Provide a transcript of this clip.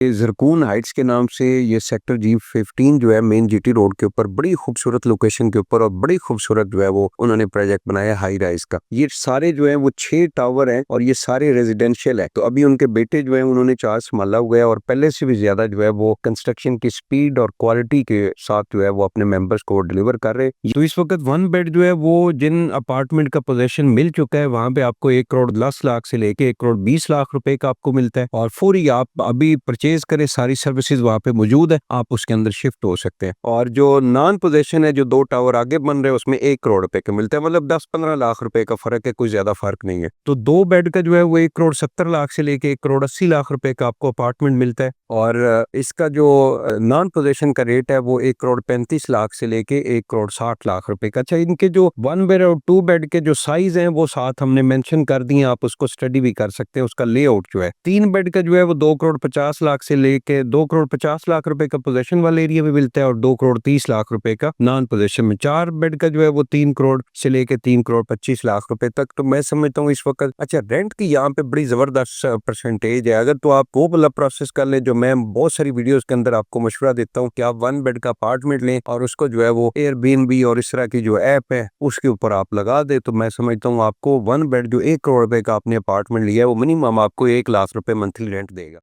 ये ज़रकून हाइट्स के नाम से ये सेक्टर G15 जो है मेन जीटी रोड के ऊपर बड़ी खूबसूरत लोकेशन के ऊपर और बड़ी खूबसूरत जो है वो उन्होंने प्रोजेक्ट बनाया हाई राइज का। ये सारे जो है वो 6 टावर हैं और ये सारे रेजिडेंशियल है। तो अभी उनके बेटे जो है उन्होंने चार्ज संभाला हुआ है और पहले से भी ज्यादा जो है वो कंस्ट्रक्शन की स्पीड और क्वालिटी के साथ जो है वो अपने मेंबर्स को डिलीवर कर रहे हैं। तो इस वक्त 1 बेड जो है वो जिन अपार्टमेंट का पोजेशन मिल चुका है वहां पे आपको 1 करोड़ 10 लाख से लेके 1 करोड़ 20 लाख रुपए का आपको मिलता है और फौरी आप अभी परचेज करें, सारी सर्विसेज वहां पे मौजूद है, आप उसके अंदर शिफ्ट हो सकते हैं। और जो नॉन पोजेशन है, जो 2 टावर आगे बन रहे हैं उसमें 1 करोड़ रुपए का मिलता है, मतलब 10-15 लाख रुपए का फर्क है, कोई ज्यादा फर्क नहीं है। तो 2 बेड का जो है वो 1 करोड़ 70 लाख से लेके 1 करोड़ 80 लाख रुपए का आपको अपार्टमेंट मिलता है और इसका जो नॉन पोजेशन का रेट है वो 1 करोड़ 35 लाख से लेके 1 करोड़ 60 लाख रुपए का। अच्छा, इनके जो 1 बेड और 2 बेड के जो साइज हैं वो साथ हमने मेंशन कर दिए, आप उसको स्टडी भी कर सकते हैं। उसका लेआउट जो है 3 बेड का जो है वो 2 करोड़ 50 लाख से लेके 2 करोड़ 50 लाख रुपए का पोजेशन वाले एरिया में मिलता है और 2 करोड़ 30 लाख रुपए का नॉन पोजेशन में। 4 बेड का जो है वो 3 करोड़ से लेके 3 करोड़ 25 लाख रुपए तक। तो मैं समझता हूँ इस वक्त अच्छा रेंट की यहाँ पे बड़ी जबरदस्त परसेंटेज है। अगर तो आप वो वाला प्रोसेस कर ले जो मैं बहुत सारी वीडियोस के अंदर आपको मशवरा देता हूँ कि आप 1 बेड का अपार्टमेंट लें और उसको जो है वो एयरबीएनबी और इस तरह की जो ऐप है उसके ऊपर आप लगा दे, तो मैं समझता हूँ आपको 1 बेड जो 1 करोड़ रुपए का आपने अपार्टमेंट लिया है वो मिनिमम आपको 1 लाख रुपए मंथली रेंट देगा।